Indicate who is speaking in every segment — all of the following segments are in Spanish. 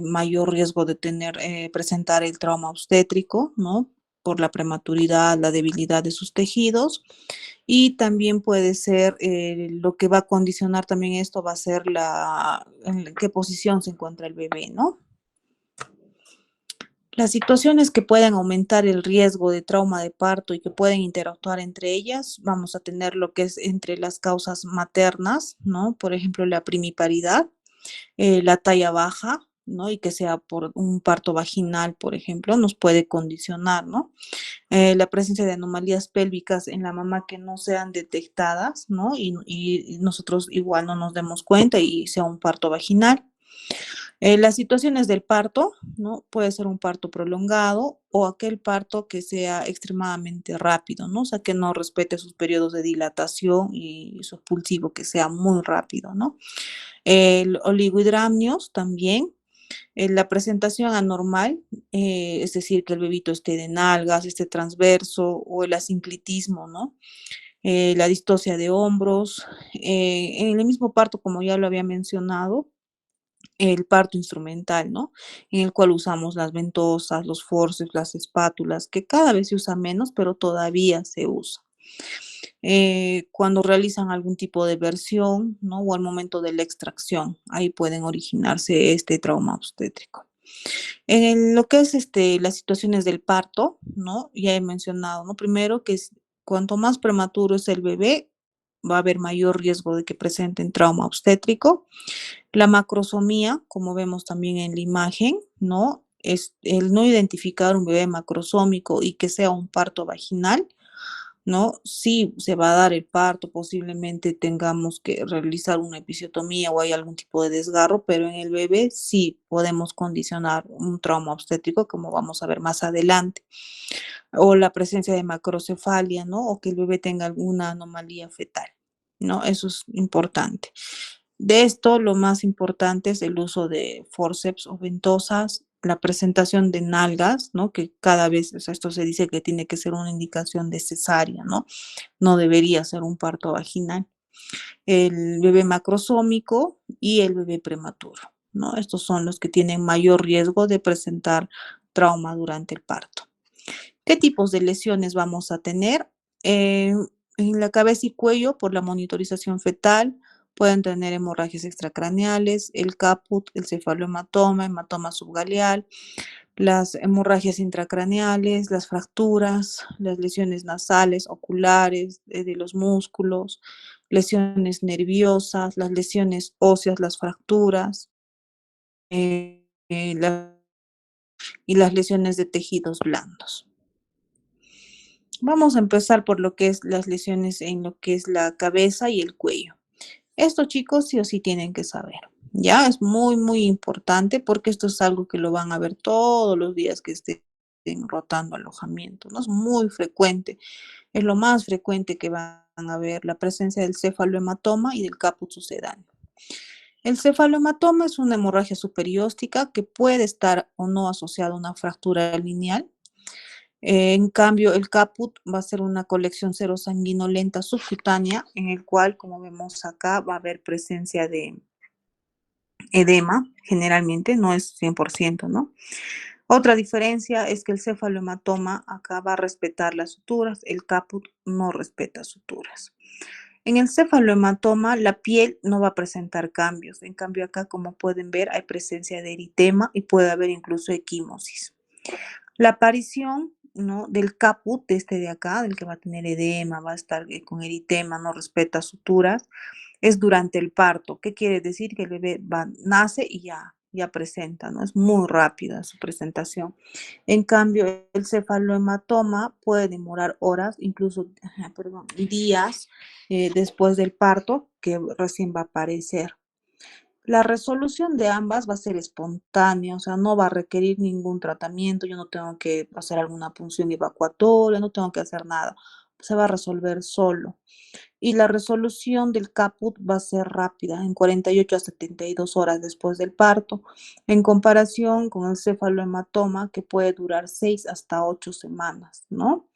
Speaker 1: mayor riesgo de presentar el trauma obstétrico, ¿no? Por la prematuridad, la debilidad de sus tejidos. Y también puede ser, lo que va a condicionar también esto va a ser en qué posición se encuentra el bebé, ¿no? Las situaciones que pueden aumentar el riesgo de trauma de parto y que pueden interactuar entre ellas, vamos a tener lo que es entre las causas maternas, ¿no? Por ejemplo, la primiparidad, la talla baja, ¿no? Y que sea por un parto vaginal, por ejemplo, nos puede condicionar, ¿no? La presencia de anomalías pélvicas en la mamá que no sean detectadas, ¿no? Y nosotros igual no nos demos cuenta y sea un parto vaginal. Las situaciones del parto, ¿no? Puede ser un parto prolongado o aquel parto que sea extremadamente rápido, ¿no? O sea, que no respete sus periodos de dilatación y su expulsivo que sea muy rápido, ¿no? El oligohidramnios también, la presentación anormal, es decir, que el bebito esté de nalgas, esté transverso o el asinclitismo, ¿no? La distosia de hombros. En el mismo parto, como ya lo había mencionado, el parto instrumental, ¿no? En el cual usamos las ventosas, los forceps, las espátulas, que cada vez se usa menos, pero todavía se usa. Cuando realizan algún tipo de versión, ¿no? O al momento de la extracción, ahí pueden originarse este trauma obstétrico. Lo que es las situaciones del parto, ¿no? Ya he mencionado, ¿no? Primero que cuanto más prematuro es el bebé, va a haber mayor riesgo de que presenten trauma obstétrico. La macrosomía, como vemos también en la imagen, ¿no? Es el no identificar un bebé macrosómico y que sea un parto vaginal, ¿no? Sí se va a dar el parto, posiblemente tengamos que realizar una episiotomía o hay algún tipo de desgarro, pero en el bebé sí podemos condicionar un trauma obstétrico, como vamos a ver más adelante, o la presencia de macrocefalia, ¿no? O que el bebé tenga alguna anomalía fetal, ¿no? Eso es importante. De esto, lo más importante es el uso de forceps o ventosas, la presentación de nalgas, ¿no? Que cada vez, o sea, esto se dice que tiene que ser una indicación de cesárea, ¿no? No debería ser un parto vaginal. El bebé macrosómico y el bebé prematuro, ¿no? Estos son los que tienen mayor riesgo de presentar trauma durante el parto. ¿Qué tipos de lesiones vamos a tener? Eh, en la cabeza y cuello, por la monitorización fetal, pueden tener hemorragias extracraneales, el caput, el cefalohematoma, hematoma subgaleal, las hemorragias intracraneales, las fracturas, las lesiones nasales, oculares, de los músculos, lesiones nerviosas, las lesiones óseas, las fracturas, y las lesiones de tejidos blandos. Vamos a empezar por lo que es las lesiones en lo que es la cabeza y el cuello. Esto, chicos, sí o sí tienen que saber. Ya es muy, muy importante porque esto es algo que lo van a ver todos los días que estén rotando alojamiento, ¿no? Es muy frecuente, es lo más frecuente que van a ver la presencia del cefalohematoma y del caput sucedáneo. El cefalohematoma es una hemorragia superióstica que puede estar o no asociada a una fractura lineal. En cambio, el caput va a ser una colección serosanguinolenta subcutánea, en el cual, como vemos acá, va a haber presencia de edema, generalmente, no es 100%, ¿no? Otra diferencia es que el cefalohematoma acá va a respetar las suturas, el caput no respeta suturas. En el cefalohematoma, la piel no va a presentar cambios. En cambio, acá, como pueden ver, hay presencia de eritema y puede haber incluso equimosis. La aparición, ¿no? Del caput, de este de acá, del que va a tener edema, va a estar con eritema, no respeta suturas, es durante el parto. ¿Qué quiere decir? Que el bebé nace y ya presenta, ¿no? Es muy rápida su presentación. En cambio, el cefalohematoma puede demorar horas, incluso, perdón, días después del parto, que recién va a aparecer. La resolución de ambas va a ser espontánea, o sea, no va a requerir ningún tratamiento, yo no tengo que hacer alguna punción evacuatoria, no tengo que hacer nada, se va a resolver solo. Y la resolución del caput va a ser rápida, en 48 a 72 horas después del parto, en comparación con el cefalohematoma que puede durar 6 hasta 8 semanas, ¿no?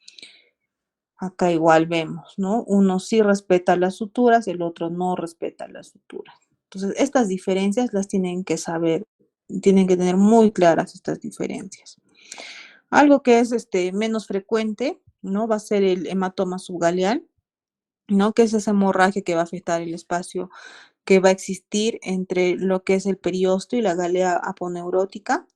Speaker 1: Acá igual vemos, ¿no? Uno sí respeta las suturas, el otro no respeta las suturas. Entonces, estas diferencias las tienen que saber tienen que tener muy claras estas diferencias. Algo que es menos frecuente, ¿no? Va a ser el hematoma subgaleal, ¿no? Que es esa hemorragia que va a afectar el espacio que va a existir entre lo que es el periosto y la galea aponeurótica.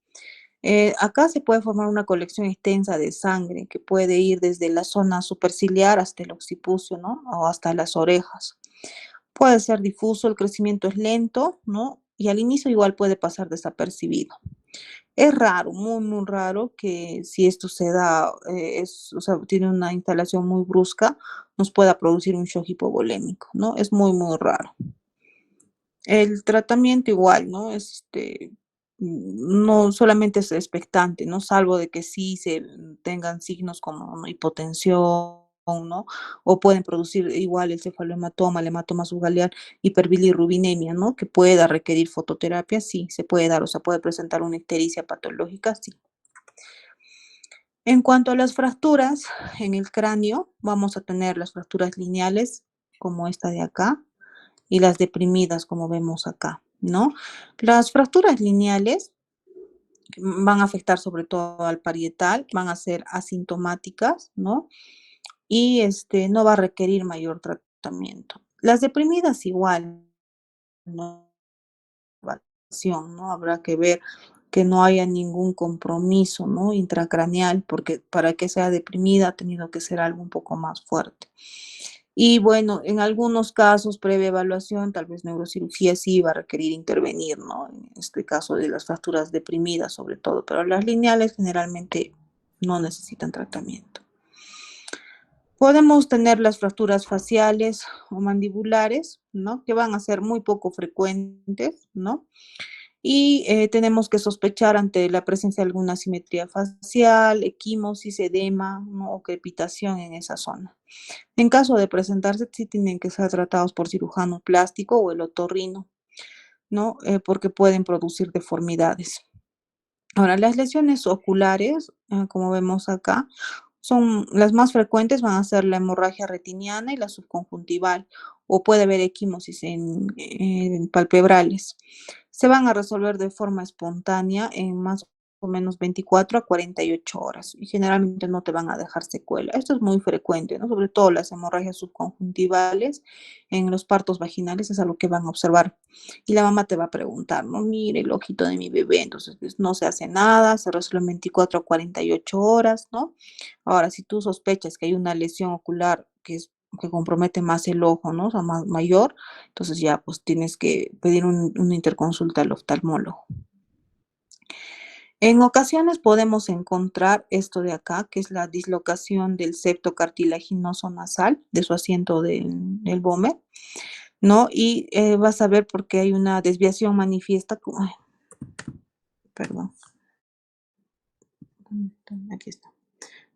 Speaker 1: Acá se puede formar una colección extensa de sangre que puede ir desde la zona superciliar hasta el occipucio, ¿no? O hasta las orejas. Puede ser difuso, el crecimiento es lento, ¿no? Y al inicio igual puede pasar desapercibido. Es raro, muy, muy raro que si esto se da, o sea, tiene una instalación muy brusca, nos pueda producir un shock hipovolémico, ¿no? Es muy, muy raro. El tratamiento igual, ¿no? No solamente es expectante, ¿no? Salvo de que sí se tengan signos como ¿no? hipotensión, ¿no? O pueden producir igual el hematoma subgaleal, hiperbilirrubinemia, ¿no? Que pueda requerir fototerapia, sí, se puede dar, o sea, puede presentar una ictericia patológica, sí. En cuanto a las fracturas en el cráneo, vamos a tener las fracturas lineales, como esta de acá, y las deprimidas, como vemos acá, ¿no? Las fracturas lineales van a afectar sobre todo al parietal, van a ser asintomáticas, ¿no? Y no va a requerir mayor tratamiento. Las deprimidas igual, ¿no? ¿No? Habrá que ver que no haya ningún compromiso, ¿no? Intracraneal, porque para que sea deprimida ha tenido que ser algo un poco más fuerte. Y bueno, en algunos casos, previa evaluación, tal vez neurocirugía sí va a requerir intervenir, ¿no? En este caso de las fracturas deprimidas sobre todo, pero las lineales generalmente no necesitan tratamiento. Podemos tener las fracturas faciales o mandibulares, ¿no? Que van a ser muy poco frecuentes, ¿no? Y tenemos que sospechar ante la presencia de alguna asimetría facial, equimosis, edema, ¿no? O crepitación en esa zona. En caso de presentarse, sí tienen que ser tratados por cirujano plástico o el otorrino, ¿no? Porque pueden producir deformidades. Ahora, las lesiones oculares, como vemos acá, son las más frecuentes, van a ser la hemorragia retiniana y la subconjuntival, o puede haber equimosis en palpebrales. Se van a resolver de forma espontánea en más o menos 24 a 48 horas y generalmente no te van a dejar secuela. Esto es muy frecuente, ¿no? Sobre todo las hemorragias subconjuntivales en los partos vaginales es algo que van a observar. Y la mamá te va a preguntar, ¿no? Mire el ojito de mi bebé, entonces pues, no se hace nada, se resuelve en 24 a 48 horas, ¿no? Ahora, si tú sospechas que hay una lesión ocular que compromete más el ojo, ¿no? O sea, más mayor, entonces ya pues tienes que pedir una interconsulta al oftalmólogo. En ocasiones podemos encontrar esto de acá, que es la dislocación del septo cartilaginoso nasal, de su asiento del vómer, ¿no? Y vas a ver porque hay una desviación manifiesta, ay, perdón, aquí está.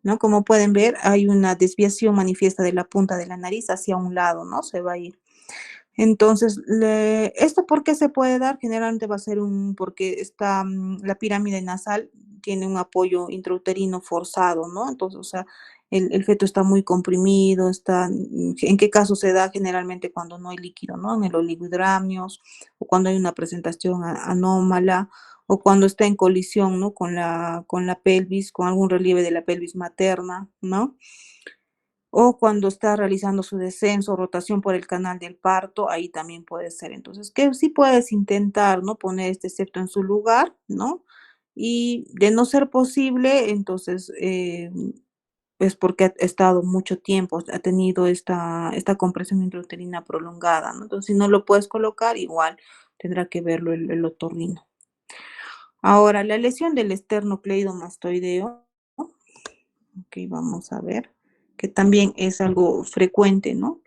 Speaker 1: ¿No? Como pueden ver, hay una desviación manifiesta de la punta de la nariz hacia un lado, ¿no? Se va a ir. Entonces, ¿esto por qué se puede dar? Generalmente va a ser porque la pirámide nasal tiene un apoyo intrauterino forzado, ¿no? Entonces, o sea, el feto está muy comprimido, ¿en qué caso se da? Generalmente cuando no hay líquido, ¿no? En el oligohidramios, o cuando hay una presentación anómala, o cuando está en colisión, ¿no? Con la pelvis, con algún relieve de la pelvis materna, ¿no? O cuando está realizando su descenso, rotación por el canal del parto, ahí también puede ser. Entonces, que sí puedes intentar, ¿no? Poner este septo en su lugar, ¿no? Y de no ser posible, entonces es porque ha estado mucho tiempo, ha tenido esta compresión intrauterina prolongada, ¿no? Entonces, si no lo puedes colocar, igual tendrá que verlo el otorrino. Ahora, la lesión del esternocleidomastoideo, ¿no? Ok, vamos a ver, que también es algo frecuente, ¿no?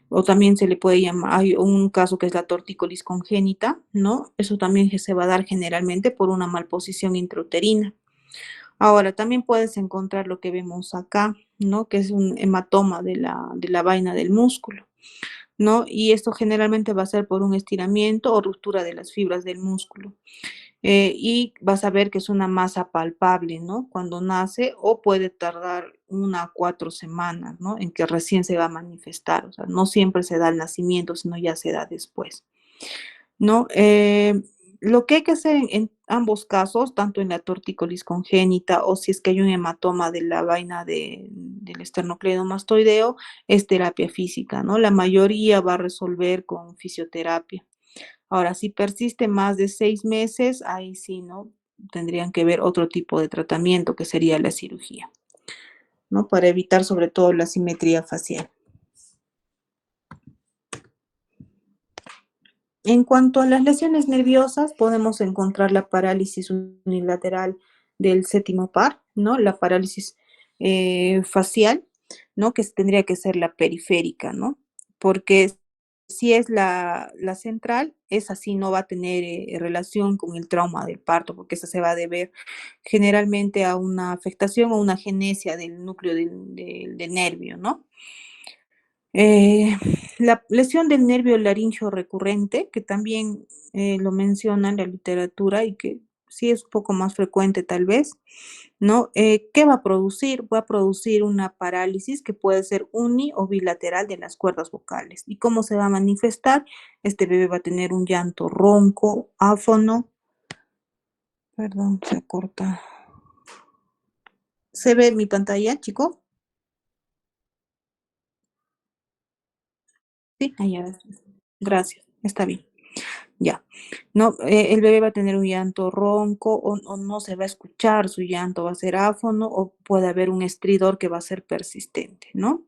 Speaker 1: O también se le puede llamar, hay un caso que es la tortícolis congénita, ¿no? Eso también se va a dar generalmente por una malposición intrauterina. Ahora, también puedes encontrar lo que vemos acá, ¿no? Que es un hematoma de la vaina del músculo, ¿no? Y esto generalmente va a ser por un estiramiento o ruptura de las fibras del músculo. Y vas a ver que es una masa palpable, ¿no? Cuando nace o puede tardar 1 a 4 semanas, ¿no? En que recién se va a manifestar, o sea, no siempre se da al nacimiento, sino ya se da después, ¿no? Lo que hay que hacer en ambos casos, tanto en la tortícolis congénita o si es que hay un hematoma de la vaina del esternocleidomastoideo, es terapia física, ¿no? La mayoría va a resolver con fisioterapia. Ahora, si persiste más de 6 meses, ahí sí, ¿no? Tendrían que ver otro tipo de tratamiento que sería la cirugía, ¿no? Para evitar sobre todo la simetría facial. En cuanto a las lesiones nerviosas, podemos encontrar la parálisis unilateral del séptimo par, ¿no? La parálisis facial, ¿no? Que tendría que ser la periférica, ¿no? Porque si es la central, esa sí no va a tener relación con el trauma del parto, porque esa se va a deber generalmente a una afectación o una genesia del núcleo del nervio, ¿no? Eh, la lesión del nervio laríngeo recurrente, que también lo menciona en la literatura y que sí es un poco más frecuente tal vez, ¿no? ¿Qué va a producir? Va a producir una parálisis que puede ser uni o bilateral de las cuerdas vocales. ¿Y cómo se va a manifestar? Este bebé va a tener un llanto ronco, áfono, perdón, se corta. ¿Se ve mi pantalla, chico? Sí, allá. Gracias, está bien. Ya, no, el bebé va a tener un llanto ronco o no se va a escuchar su llanto, va a ser áfono o puede haber un estridor que va a ser persistente, ¿no?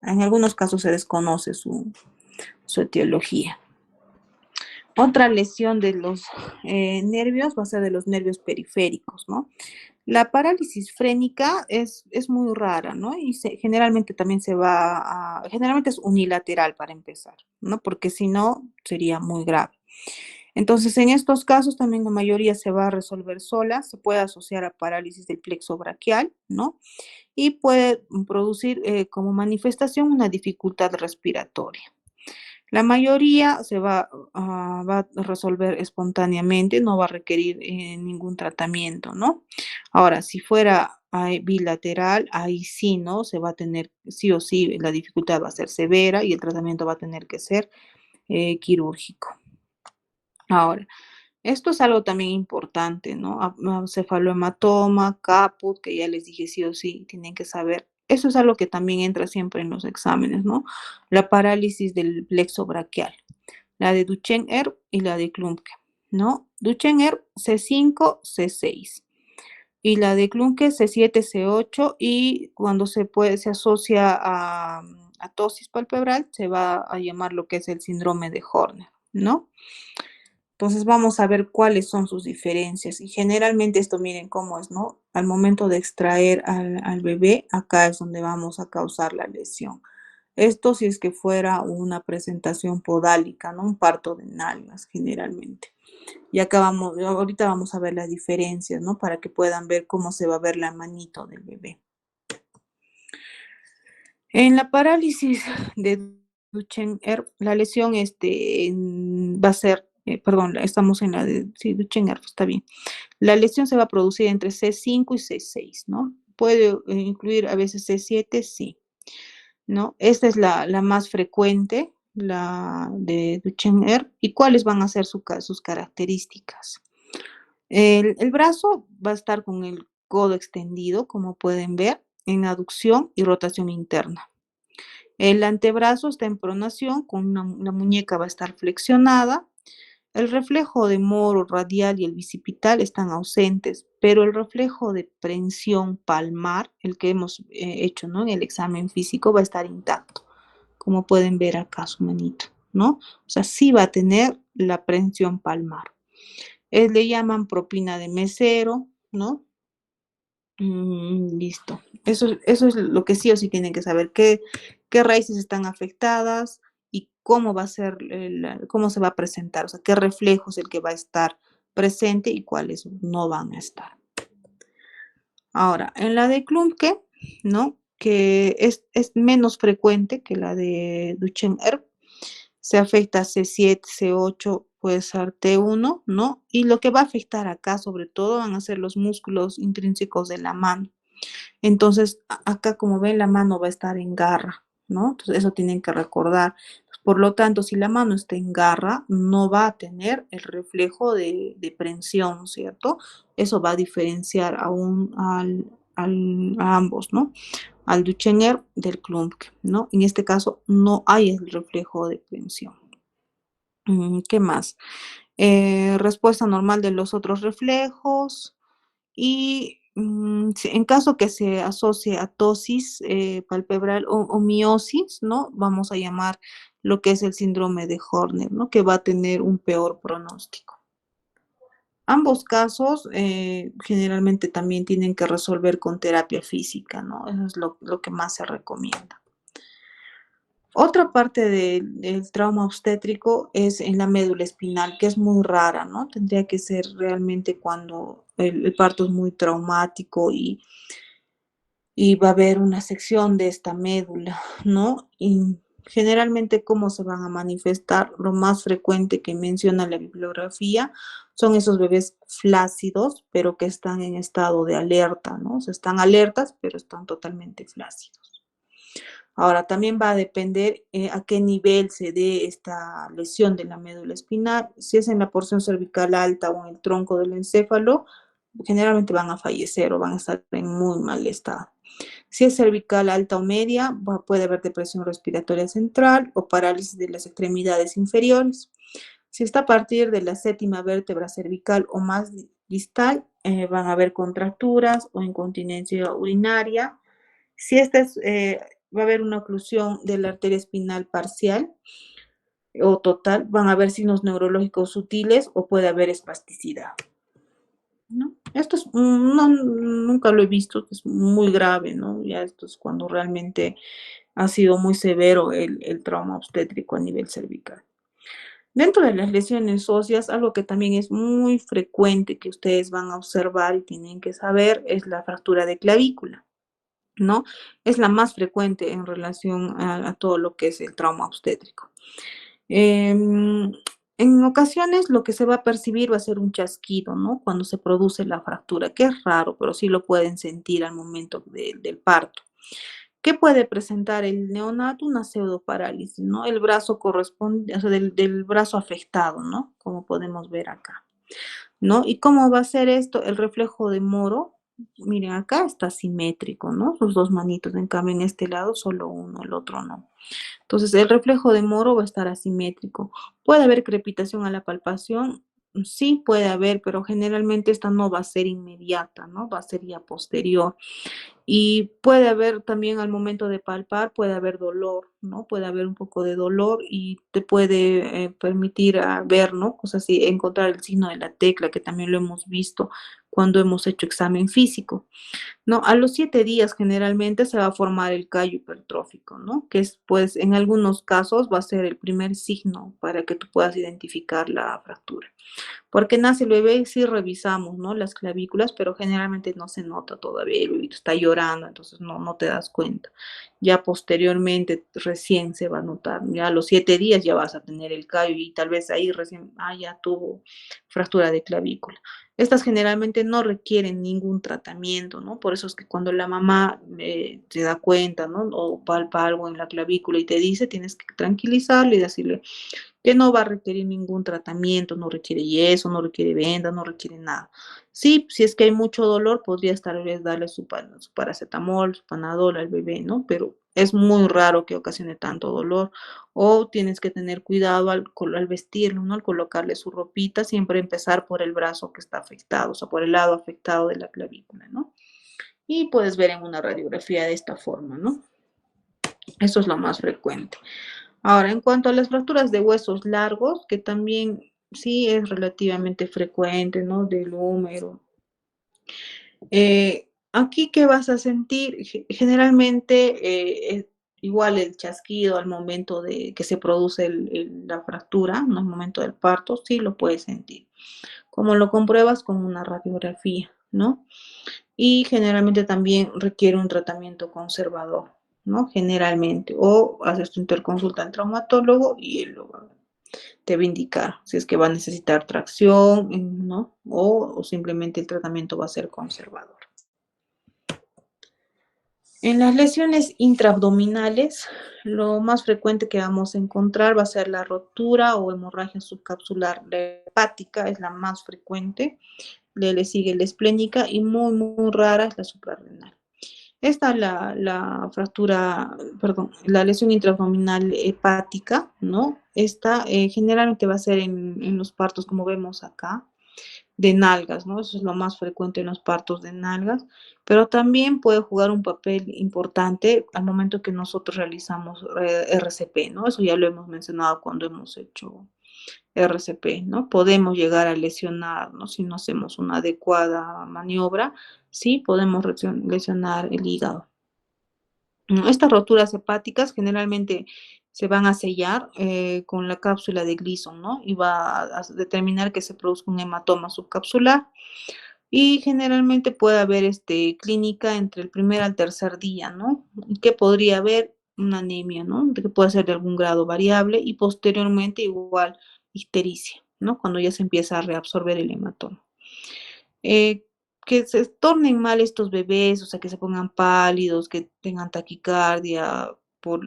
Speaker 1: En algunos casos se desconoce su etiología. Otra lesión de los nervios va a ser de los nervios periféricos, ¿no? La parálisis frénica es muy rara, ¿no? Y generalmente también generalmente es unilateral para empezar, ¿no? Porque si no, sería muy grave. Entonces, en estos casos también la mayoría se va a resolver sola, se puede asociar a parálisis del plexo braquial, ¿no? Y puede producir como manifestación una dificultad respiratoria. La mayoría va a resolver espontáneamente, no va a requerir ningún tratamiento, ¿no? Ahora, si fuera bilateral, ahí sí, ¿no? Se va a tener, sí o sí, la dificultad va a ser severa y el tratamiento va a tener que ser quirúrgico. Ahora, esto es algo también importante, ¿no? Cefalohematoma, caput, que ya les dije sí o sí, tienen que saber. Eso es algo que también entra siempre en los exámenes, ¿no? La parálisis del plexo braquial, la de Duchenne-Erb y la de Klumpke, ¿no? Duchenne-Erb C5, C6 y la de Klumpke C7, C8 y cuando se asocia a tosis palpebral se va a llamar lo que es el síndrome de Horner, ¿no? Entonces vamos a ver cuáles son sus diferencias. Y generalmente esto, miren cómo es, ¿no? Al momento de extraer al bebé, acá es donde vamos a causar la lesión. Esto si es que fuera una presentación podálica, ¿no? Un parto de nalgas generalmente. Y acá ahorita vamos a ver las diferencias, ¿no? Para que puedan ver cómo se va a ver la manito del bebé. En la parálisis de Duchenne-Erb, la lesión va a ser, perdón, estamos en la de, sí, Duchenne-Erb, está bien. La lesión se va a producir entre C5 y C6, ¿no? Puede incluir a veces C7, sí, ¿no? Esta es la más frecuente, la de Duchenne-Erb. ¿Y cuáles van a ser sus características? El brazo va a estar con el codo extendido, como pueden ver, en aducción y rotación interna. El antebrazo está en pronación, la muñeca va a estar flexionada. El reflejo de moro radial y el bicipital están ausentes, pero el reflejo de prensión palmar, el que hemos hecho, ¿no? En el examen físico, va a estar intacto, como pueden ver acá su manito, ¿no? O sea, sí va a tener la prensión palmar. Le llaman propina de mesero, ¿no? Listo. Eso es lo que sí o sí tienen que saber, qué raíces están afectadas y cómo va a ser, cómo se va a presentar, o sea, qué reflejo es el que va a estar presente y cuáles no van a estar. Ahora, en la de Klumpke, ¿no? Que es menos frecuente que la de Duchenne-Erb, se afecta C7, C8, puede ser T1, ¿no? Y lo que va a afectar acá, sobre todo, van a ser los músculos intrínsecos de la mano. Entonces, acá como ven, la mano va a estar en garra, ¿no? Entonces, eso tienen que recordar. Por lo tanto, si la mano está en garra, no va a tener el reflejo de prensión, ¿cierto? Eso va a diferenciar a ambos, ¿no? Al Duchener del Klumpke, ¿no? En este caso no hay el reflejo de prensión. ¿Qué más? Respuesta normal de los otros reflejos y en caso que se asocie a tosis palpebral o miosis, ¿no? Vamos a llamar lo que es el síndrome de Horner, ¿no? Que va a tener un peor pronóstico. Ambos casos generalmente también tienen que resolver con terapia física, ¿no? Eso es lo que más se recomienda. Otra parte del trauma obstétrico es en la médula espinal, que es muy rara, ¿no? Tendría que ser realmente cuando el parto es muy traumático y va a haber una sección de esta médula, ¿no? Y generalmente, ¿cómo se van a manifestar? Lo más frecuente que menciona la bibliografía son esos bebés flácidos, pero que están en estado de alerta, ¿no? O sea, están alertas, pero están totalmente flácidos. Ahora, también va a depender a qué nivel se dé esta lesión de la médula espinal. Si es en la porción cervical alta o en el tronco del encéfalo, generalmente van a fallecer o van a estar en muy mal estado. Si es cervical alta o media, puede haber depresión respiratoria central o parálisis de las extremidades inferiores. Si está a partir de la séptima vértebra cervical o más distal, van a haber contracturas o incontinencia urinaria. Si esta es, va a haber una oclusión de la arteria espinal parcial o total, van a haber signos neurológicos sutiles o puede haber espasticidad. ¿No? Esto es, no, nunca lo he visto, es muy grave, ¿no? Ya esto es cuando realmente ha sido muy severo el trauma obstétrico a nivel cervical. Dentro de las lesiones óseas, algo que también es muy frecuente que ustedes van a observar y tienen que saber es la fractura de clavícula, ¿no? Es la más frecuente en relación a todo lo que es el trauma obstétrico. En ocasiones lo que se va a percibir va a ser un chasquido, ¿no? Cuando se produce la fractura, que es raro, pero sí lo pueden sentir al momento del parto. ¿Qué puede presentar el neonato? Una pseudoparálisis, ¿no? El brazo corresponde, o sea, del brazo afectado, ¿no? Como podemos ver acá, ¿no? ¿Y cómo va a ser esto? El reflejo de Moro, miren, acá está simétrico, ¿no? Sus dos manitos, en cambio en este lado solo uno, el otro no. Entonces, el reflejo de Moro va a estar asimétrico. ¿Puede haber crepitación a la palpación? Sí, puede haber, pero generalmente esta no va a ser inmediata, ¿no? Va a ser ya posterior. Y puede haber también al momento de palpar, puede haber dolor, ¿no? Puede haber un poco de dolor y te puede permitir ver, ¿no? Cosas así, encontrar el signo de la tecla, que también lo hemos visto cuando hemos hecho examen físico. ¿No? A los 7 días generalmente se va a formar el callo hipertrófico, ¿no? Que es, pues, en algunos casos va a ser el primer signo para que tú puedas identificar la fractura. Porque nace el bebé y sí revisamos, ¿no? Las clavículas, pero generalmente no se nota todavía, el bebé está llorando, entonces no te das cuenta. Ya posteriormente, recién se va a notar, ya a los 7 días ya vas a tener el callo y tal vez ahí recién, ya tuvo fractura de clavícula. Estas generalmente no requieren ningún tratamiento, ¿no? Por eso es que cuando la mamá se da cuenta, ¿no? O palpa algo en la clavícula y te dice, tienes que tranquilizarle y decirle, que no va a requerir ningún tratamiento, no requiere yeso, no requiere venda, no requiere nada. Sí, si es que hay mucho dolor, podrías tal vez darle su paracetamol, su panadol al bebé, ¿no? Pero es muy raro que ocasione tanto dolor. O tienes que tener cuidado al vestirlo, ¿no? Al colocarle su ropita, siempre empezar por el brazo que está afectado, o sea, por el lado afectado de la clavícula, ¿no? Y puedes ver en una radiografía de esta forma, ¿no? Eso es lo más frecuente. Ahora, en cuanto a las fracturas de huesos largos, que también sí es relativamente frecuente, ¿no? Del húmero. Aquí, ¿qué vas a sentir? Generalmente, igual el chasquido al momento de que se produce la fractura, ¿no? Al momento del parto, sí lo puedes sentir. Como lo compruebas con una radiografía, ¿no? Y generalmente también requiere un tratamiento conservador, ¿no? Generalmente, o haces tu interconsulta al traumatólogo y él te va a indicar si es que va a necesitar tracción, ¿no? O simplemente el tratamiento va a ser conservador. En las lesiones intraabdominales, lo más frecuente que vamos a encontrar va a ser la rotura o hemorragia subcapsular. La hepática es la más frecuente, le sigue la esplénica y muy rara es la suprarrenal. Esta la fractura, perdón, la lesión intraabdominal hepática, ¿no? Esta generalmente va a ser en los partos, como vemos acá, de nalgas, ¿no? Eso es lo más frecuente en los partos de nalgas, pero también puede jugar un papel importante al momento que nosotros realizamos RCP, ¿no? Eso ya lo hemos mencionado cuando hemos hecho RCP, ¿no? Podemos llegar a lesionarnos si no hacemos una adecuada maniobra, sí podemos lesionar el hígado. Estas roturas hepáticas generalmente se van a sellar con la cápsula de Gleason, ¿no? Y va a determinar que se produzca un hematoma subcapsular. Y generalmente puede haber clínica entre el primer al tercer día, ¿no? Y que podría haber una anemia, ¿no? Que puede ser de algún grado variable y posteriormente igual ictericia, ¿no? Cuando ya se empieza a reabsorber el hematoma. Que se tornen mal estos bebés, o sea, que se pongan pálidos, que tengan taquicardia,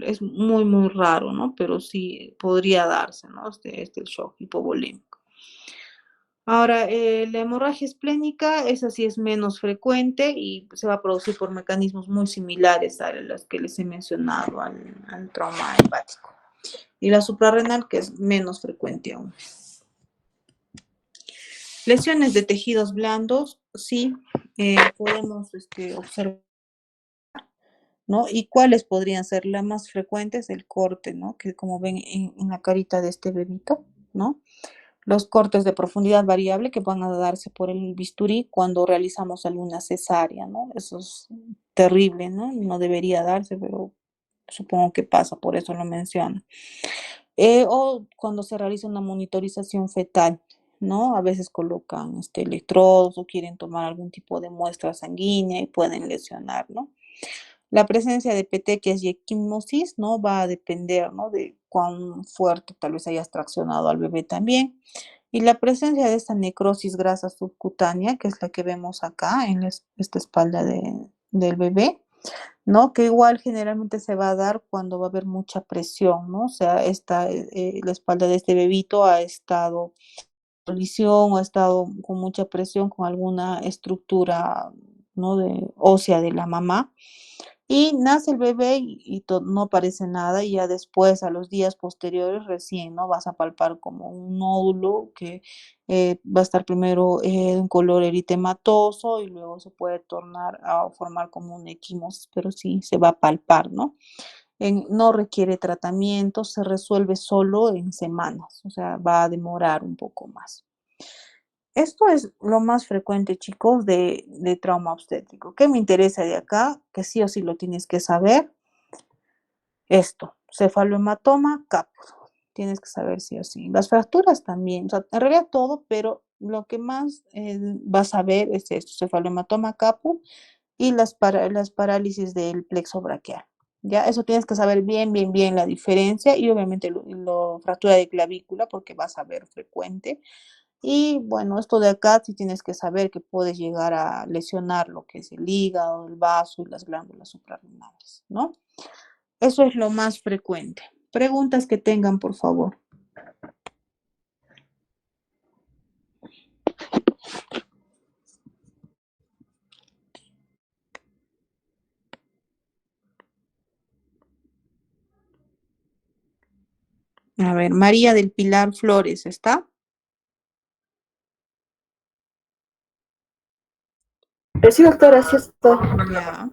Speaker 1: es muy raro, ¿no? Pero sí podría darse, ¿no? El shock hipovolémico. Ahora, la hemorragia esplénica, esa sí es menos frecuente y se va a producir por mecanismos muy similares a los que les he mencionado al trauma hepático. Y la suprarrenal, que es menos frecuente aún. Lesiones de tejidos blandos, sí, podemos observar, ¿no? ¿Y cuáles podrían ser las más frecuentes? El corte, ¿no? Que como ven en la carita de este bebito, ¿no? Los cortes de profundidad variable que van a darse por el bisturí cuando realizamos alguna cesárea, ¿no? Eso es terrible, ¿no? No debería darse, pero supongo que pasa, por eso lo menciono. O cuando se realiza una monitorización fetal, ¿no? A veces colocan electrodos o quieren tomar algún tipo de muestra sanguínea y pueden lesionar, ¿no? La presencia de petequias y equimosis, ¿no? Va a depender, ¿no? De cuán fuerte tal vez hayas traccionado al bebé también. Y la presencia de esta necrosis grasa subcutánea, que es la que vemos acá en esta espalda del bebé, ¿no? Que igual generalmente se va a dar cuando va a haber mucha presión, ¿no? O sea, la espalda de este bebito ha estado en colisión o ha estado con mucha presión con alguna estructura, ¿no? Ósea de la mamá. Y nace el bebé y no parece nada, y ya después, a los días posteriores, recién, ¿no? Vas a palpar como un nódulo que va a estar primero en color eritematoso y luego se puede tornar a formar como un equimosis, pero sí se va a palpar, ¿no? No requiere tratamiento, se resuelve solo en semanas, o sea, va a demorar un poco más. Esto es lo más frecuente, chicos, de trauma obstétrico. ¿Qué me interesa de acá? Que sí o sí lo tienes que saber. Esto, cefalohematoma, caput. Tienes que saber sí o sí. Las fracturas también, o sea, en realidad todo, pero lo que más vas a ver es esto, cefalohematoma, caput y las parálisis del plexo braquial. Ya, eso tienes que saber bien la diferencia y obviamente fractura de clavícula porque vas a ver frecuente. Y bueno, esto de acá sí tienes que saber que puedes llegar a lesionar lo que es el hígado, el vaso y las glándulas suprarrenales, ¿no? Eso es lo más frecuente. Preguntas que tengan, por favor. A ver, María del Pilar Flores, ¿está?
Speaker 2: Sí, doctora, sí estoy.
Speaker 1: Ya.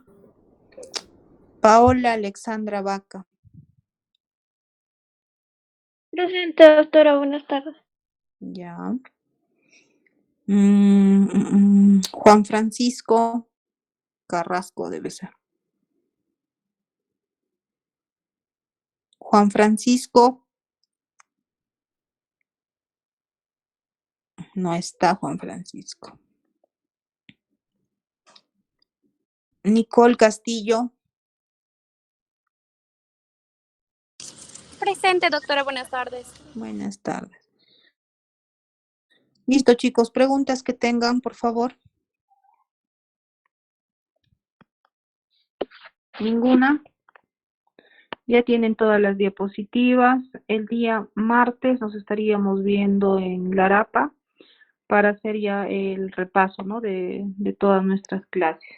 Speaker 1: Paola Alexandra Vaca.
Speaker 2: Presente, doctora, buenas tardes.
Speaker 1: Ya. Juan Francisco Carrasco debe ser. Juan Francisco, no está Juan Francisco. Nicole Castillo.
Speaker 3: Presente, doctora, buenas tardes.
Speaker 1: Buenas tardes. Listo, chicos. Preguntas que tengan, por favor. Ninguna. Ya tienen todas las diapositivas. El día martes nos estaríamos viendo en Larapa para hacer ya el repaso, ¿no? de todas nuestras clases.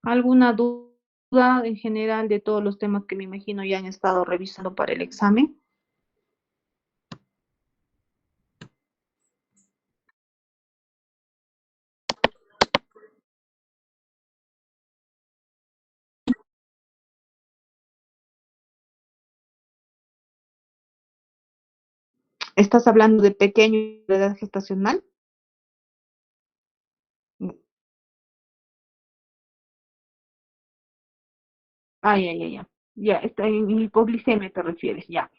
Speaker 1: ¿Alguna duda en general de todos los temas que me imagino ya han estado revisando para el examen? ¿Estás hablando de pequeño de edad gestacional? Ay, ay, ay, ya. Ya, está en hipoglicemia te refieres, ya.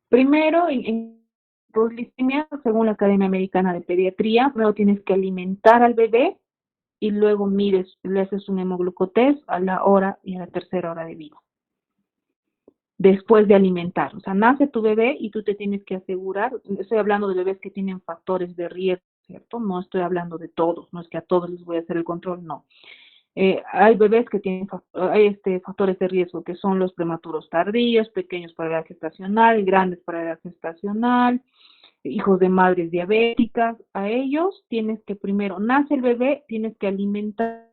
Speaker 1: Primero, en hipoglicemia, según la Academia Americana de Pediatría, primero tienes que alimentar al bebé y luego mides, le haces un hemoglucotés a la hora y a la tercera hora de vida. Después de alimentar, o sea, nace tu bebé y tú te tienes que asegurar, estoy hablando de bebés que tienen factores de riesgo, ¿cierto? No estoy hablando de todos, no es que a todos les voy a hacer el control, no. Hay bebés que tienen factores de riesgo, que son los prematuros tardíos, pequeños para la edad gestacional, grandes para la edad gestacional, hijos de madres diabéticas. A ellos tienes que primero, nace el bebé, tienes que alimentar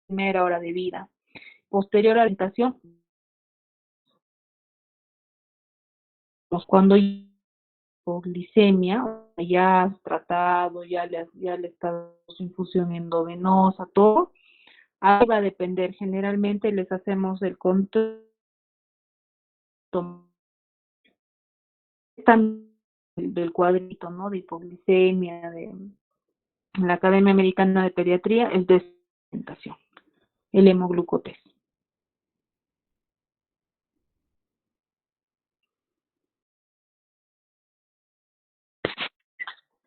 Speaker 1: primera hora de vida. Posterior alimentación, pues cuando hipoglicemia, ya has tratado, ya le está dando su infusión endovenosa, todo, ahí va a depender. Generalmente les hacemos el control del cuadrito, ¿no? De hipoglicemia, de la Academia Americana de Pediatría, es de alimentación, el hemoglucotés.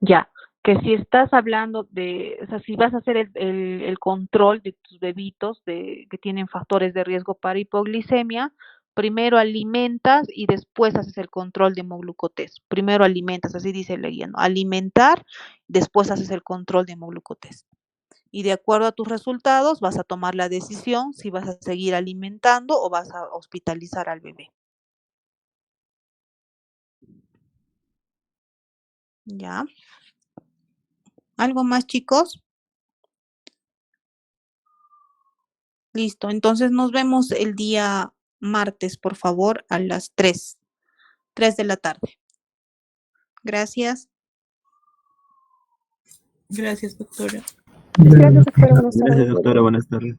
Speaker 1: Ya, que si estás hablando de, o sea, si vas a hacer el control de tus bebitos que tienen factores de riesgo para hipoglicemia, primero alimentas y después haces el control de hemoglucotés. Primero alimentas, así dice el guía, ¿no? Alimentar, después haces el control de hemoglucotés. Y de acuerdo a tus resultados vas a tomar la decisión si vas a seguir alimentando o vas a hospitalizar al bebé. ¿Ya? ¿Algo más, chicos? Listo. Entonces nos vemos el día martes, por favor, a las 3 de la tarde. Gracias. Gracias, doctora.
Speaker 2: Gracias, doctora. Buenas
Speaker 3: Gracias,
Speaker 2: tardes.
Speaker 3: doctora. Buenas tardes.